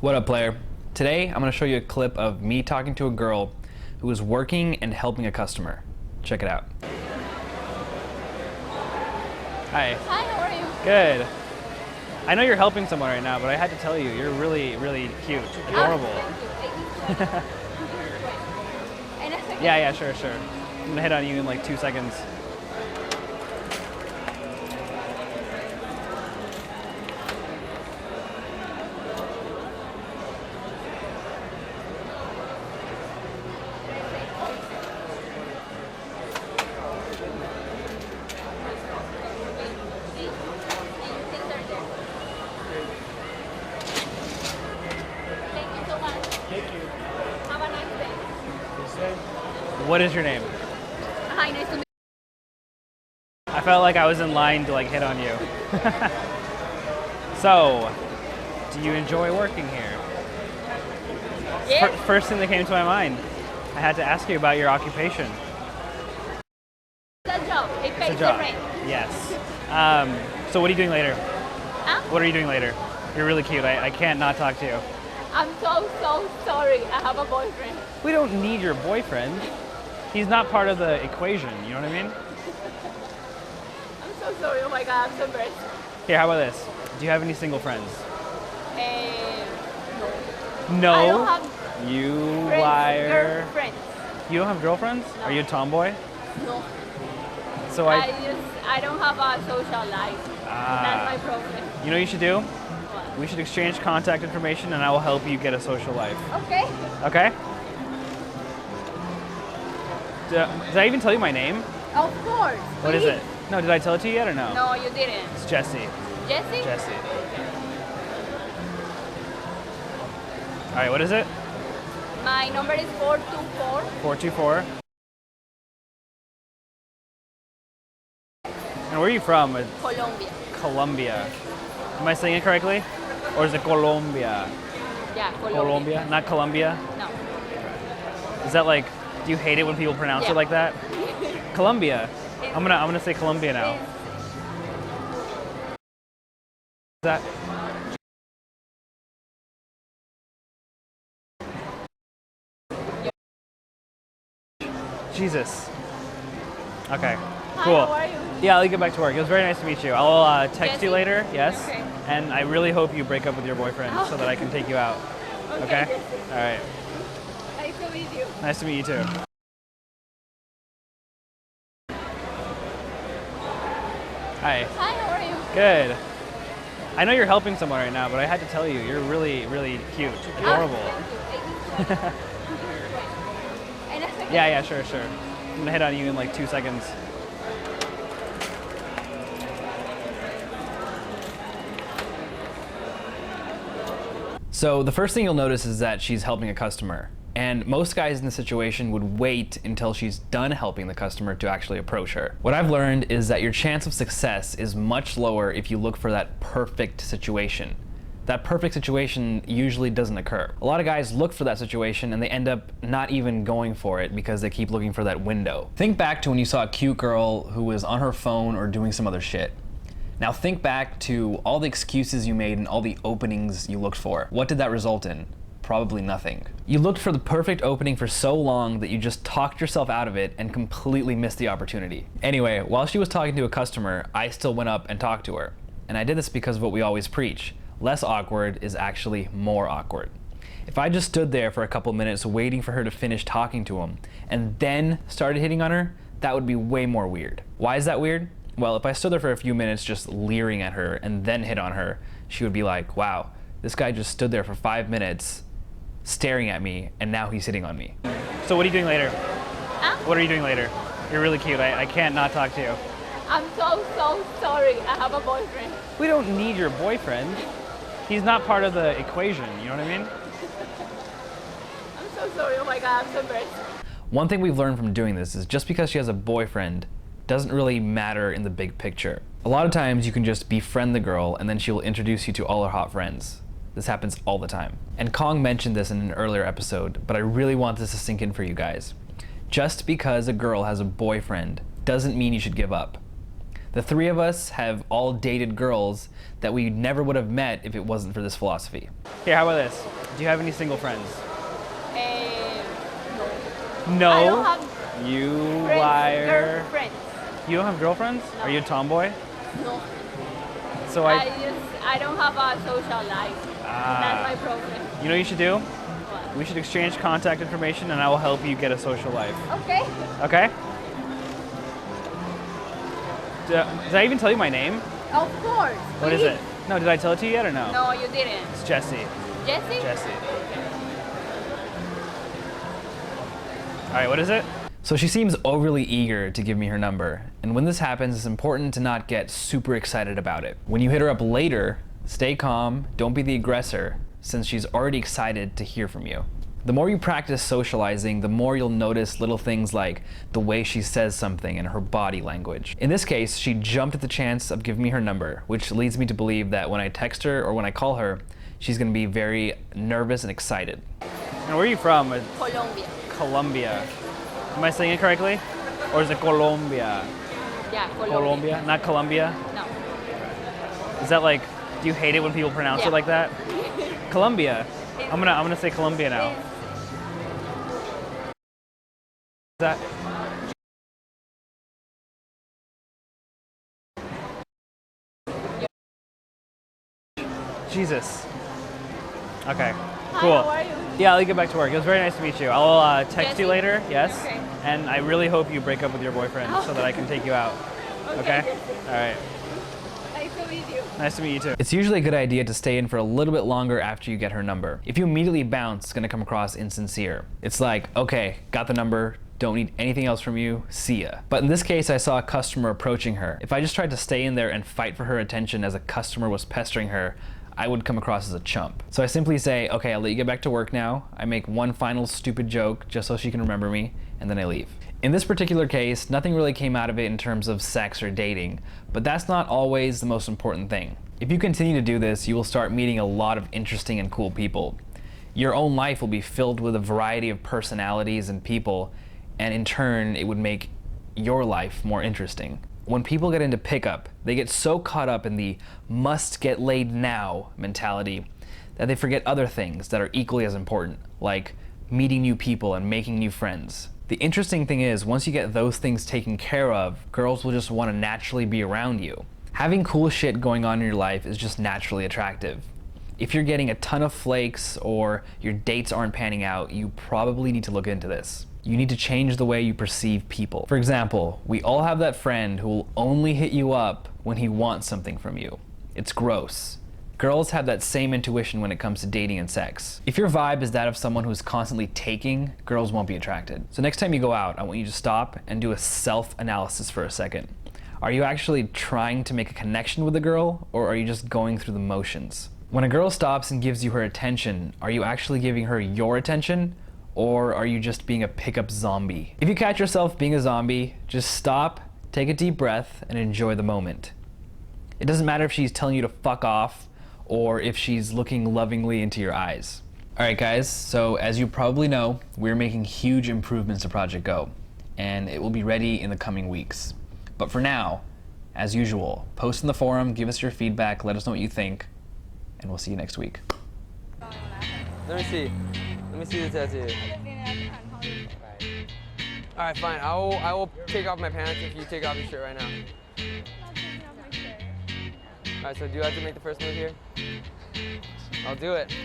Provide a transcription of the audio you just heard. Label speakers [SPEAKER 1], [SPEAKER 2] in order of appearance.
[SPEAKER 1] What up, player? Today, I'm going to show you a clip of me talking to a girl who was working and helping a customer. Check it out. Hi.
[SPEAKER 2] Hi, how are you?
[SPEAKER 1] Good. I know you're helping someone right now, but I had to tell you, you're really, really cute. Adorable.
[SPEAKER 2] Thank you. In a second.
[SPEAKER 1] Yeah, sure. I'm going to hit on you in like 2 seconds.
[SPEAKER 2] Thank you so much.
[SPEAKER 1] Thank you.
[SPEAKER 2] Have a nice day.
[SPEAKER 1] What is your name?
[SPEAKER 2] Hi, nice to meet
[SPEAKER 1] I felt like I was in line to like hit on you. So, do you enjoy working here?
[SPEAKER 2] you. Yeah.
[SPEAKER 1] First thing that came to my mind, I had to ask you about your occupation.
[SPEAKER 2] It's a job. It
[SPEAKER 1] It's
[SPEAKER 2] pays
[SPEAKER 1] a
[SPEAKER 2] the
[SPEAKER 1] job.
[SPEAKER 2] rent.
[SPEAKER 1] Yes. So what are you doing later?
[SPEAKER 2] Huh?
[SPEAKER 1] What are you doing later? You're really cute. I can't not talk to you.
[SPEAKER 2] I'm so sorry. I have a boyfriend.
[SPEAKER 1] We don't need your boyfriend. He's not part of the equation. You know what I mean?
[SPEAKER 2] I'm so sorry. Oh my god, I'm so embarrassed.
[SPEAKER 1] Here, how about this? Do you have any single friends?
[SPEAKER 2] No.
[SPEAKER 1] No.
[SPEAKER 2] I don't have
[SPEAKER 1] You
[SPEAKER 2] friends,
[SPEAKER 1] liar.
[SPEAKER 2] girlfriends.
[SPEAKER 1] You don't have girlfriends?
[SPEAKER 2] No.
[SPEAKER 1] Are you a tomboy?
[SPEAKER 2] No.
[SPEAKER 1] So
[SPEAKER 2] I don't have a social life. That's my problem.
[SPEAKER 1] You know what you should do?
[SPEAKER 2] What?
[SPEAKER 1] We should exchange contact information and I will help you get a social life.
[SPEAKER 2] Okay.
[SPEAKER 1] Okay? Did I even tell you my name?
[SPEAKER 2] Of course.
[SPEAKER 1] What is
[SPEAKER 2] Please.
[SPEAKER 1] it? No, did I tell it to you yet or no?
[SPEAKER 2] No, you didn't.
[SPEAKER 1] It's Jesse.
[SPEAKER 2] Jesse?
[SPEAKER 1] Jesse. All right, what is it?
[SPEAKER 2] My number is 424.
[SPEAKER 1] 424. And where are you from?
[SPEAKER 2] Colombia.
[SPEAKER 1] Colombia. Am I saying it correctly? Or is it Colombia?
[SPEAKER 2] Yeah, Colombia.
[SPEAKER 1] Colombia, not Colombia?
[SPEAKER 2] No.
[SPEAKER 1] Is that like, do you hate it when people pronounce
[SPEAKER 2] Yeah.
[SPEAKER 1] it like that? Colombia. I'm gonna say Colombia now. Is that? Jesus. Okay.
[SPEAKER 2] Hi,
[SPEAKER 1] Cool.
[SPEAKER 2] how are you?
[SPEAKER 1] Yeah, I'll get back to work. It was very nice to meet you. I'll text you
[SPEAKER 2] Jesse?
[SPEAKER 1] later. Yes.
[SPEAKER 2] Okay.
[SPEAKER 1] And I really hope you break up with your boyfriend so that I can take you out. Okay.
[SPEAKER 2] Jesse.
[SPEAKER 1] All right.
[SPEAKER 2] Nice to meet you.
[SPEAKER 1] Nice to meet you too. Hi.
[SPEAKER 2] Hi, how are you?
[SPEAKER 1] Good. I know you're helping someone right now, but I had to tell you, you're really, really cute. Adorable.
[SPEAKER 2] Thank you. In a second.
[SPEAKER 1] Yeah, sure. I'm gonna hit on you in like 2 seconds. So the first thing you'll notice is that she's helping a customer. And most guys in the situation would wait until she's done helping the customer to actually approach her. What I've learned is that your chance of success is much lower if you look for that perfect situation. That perfect situation usually doesn't occur. A lot of guys look for that situation and they end up not even going for it because they keep looking for that window. Think back to when you saw a cute girl who was on her phone or doing some other shit. Now think back to all the excuses you made and all the openings you looked for. What did that result in? Probably nothing. You looked for the perfect opening for so long that you just talked yourself out of it and completely missed the opportunity. Anyway, while she was talking to a customer, I still went up and talked to her. And I did this because of what we always preach. Less awkward is actually more awkward. If I just stood there for a couple minutes waiting for her to finish talking to him and then started hitting on her, that would be way more weird. Why is that weird? Well, if I stood there for a few minutes just leering at her and then hit on her, she would be like, wow, this guy just stood there for 5 minutes staring at me and now he's hitting on me. So what are you doing later?
[SPEAKER 2] Huh?
[SPEAKER 1] What are you doing later? You're really cute. I can't not talk to you.
[SPEAKER 2] I'm so sorry. I have a boyfriend.
[SPEAKER 1] We don't need your boyfriend. He's not part of the equation, you know what I mean?
[SPEAKER 2] I'm so sorry. Oh my god, I'm so embarrassed.
[SPEAKER 1] One thing we've learned from doing this is just because she has a boyfriend doesn't really matter in the big picture. A lot of times you can just befriend the girl and then she will introduce you to all her hot friends. This happens all the time. And Kong mentioned this in an earlier episode, but I really want this to sink in for you guys. Just because a girl has a boyfriend doesn't mean you should give up. The three of us have all dated girls that we never would have met if it wasn't for this philosophy. Here, how about this? Do you have any single friends?
[SPEAKER 2] No.
[SPEAKER 1] No?
[SPEAKER 2] I don't have
[SPEAKER 1] You
[SPEAKER 2] friends,
[SPEAKER 1] liar.
[SPEAKER 2] girlfriends.
[SPEAKER 1] You don't have girlfriends?
[SPEAKER 2] No.
[SPEAKER 1] Are you a tomboy?
[SPEAKER 2] No.
[SPEAKER 1] So
[SPEAKER 2] I don't have a social life. That's my problem.
[SPEAKER 1] You know what you should do?
[SPEAKER 2] What?
[SPEAKER 1] We should exchange contact information and I will help you get a social life.
[SPEAKER 2] Okay.
[SPEAKER 1] Okay? Did I even tell you my name?
[SPEAKER 2] Of course.
[SPEAKER 1] What is it? No, did I tell it to you yet or no?
[SPEAKER 2] No, you didn't.
[SPEAKER 1] It's Jesse.
[SPEAKER 2] Jesse?
[SPEAKER 1] Jesse. All right, what is it? So she seems overly eager to give me her number. And when this happens, it's important to not get super excited about it. When you hit her up later, stay calm, don't be the aggressor, since she's already excited to hear from you. The more you practice socializing, the more you'll notice little things like the way she says something and her body language. In this case, she jumped at the chance of giving me her number, which leads me to believe that when I text her or when I call her, she's gonna be very nervous and excited. And where are you from?
[SPEAKER 2] Colombia.
[SPEAKER 1] Colombia. Am I saying it correctly? Or is it Colombia?
[SPEAKER 2] Yeah, Colombia.
[SPEAKER 1] Colombia, not Colombia?
[SPEAKER 2] No.
[SPEAKER 1] Is that like, do you hate it when people pronounce
[SPEAKER 2] Yeah.
[SPEAKER 1] it like that? Colombia. I'm gonna say Colombia now. Is that? Jesus. Okay. Cool.
[SPEAKER 2] Hi, how are you?
[SPEAKER 1] Yeah, I'll get back to work. It was very nice to meet you. I'll text
[SPEAKER 2] Jesse?
[SPEAKER 1] you later. Yes.
[SPEAKER 2] Okay.
[SPEAKER 1] And I really hope you break up with your boyfriend so that I can take you out. Okay? All right.
[SPEAKER 2] Nice to meet you.
[SPEAKER 1] Nice to meet you too. It's usually a good idea to stay in for a little bit longer after you get her number. If you immediately bounce, it's gonna come across insincere. It's like, okay, got the number, don't need anything else from you, see ya. But in this case, I saw a customer approaching her. If I just tried to stay in there and fight for her attention as a customer was pestering her, I would come across as a chump. So I simply say, okay, I'll let you get back to work now. I make one final stupid joke just so she can remember me, and then I leave. In this particular case, nothing really came out of it in terms of sex or dating, but that's not always the most important thing. If you continue to do this, you will start meeting a lot of interesting and cool people. Your own life will be filled with a variety of personalities and people, and in turn, it would make your life more interesting. When people get into pickup, they get so caught up in the must get laid now mentality that they forget other things that are equally as important, like meeting new people and making new friends. The interesting thing is, once you get those things taken care of, girls will just want to naturally be around you. Having cool shit going on in your life is just naturally attractive. If you're getting a ton of flakes or your dates aren't panning out, you probably need to look into this. You need to change the way you perceive people. For example, we all have that friend who will only hit you up when he wants something from you. It's gross. Girls have that same intuition when it comes to dating and sex. If your vibe is that of someone who's constantly taking, girls won't be attracted. So next time you go out, I want you to stop and do a self-analysis for a second. Are you actually trying to make a connection with a girl, or are you just going through the motions? When a girl stops and gives you her attention, are you actually giving her your attention? Or are you just being a pickup zombie? If you catch yourself being a zombie, just stop, take a deep breath, and enjoy the moment. It doesn't matter if she's telling you to fuck off or if she's looking lovingly into your eyes. All right, guys, so as you probably know, we're making huge improvements to Project Go, and it will be ready in the coming weeks. But for now, as usual, post in the forum, give us your feedback, let us know what you think, and we'll see you next week.
[SPEAKER 3] Let me see. Let me see the tattoo. All right, fine. I will take off my pants if you take off your shirt right now. All right, so do I have to make the first move here? I'll do it.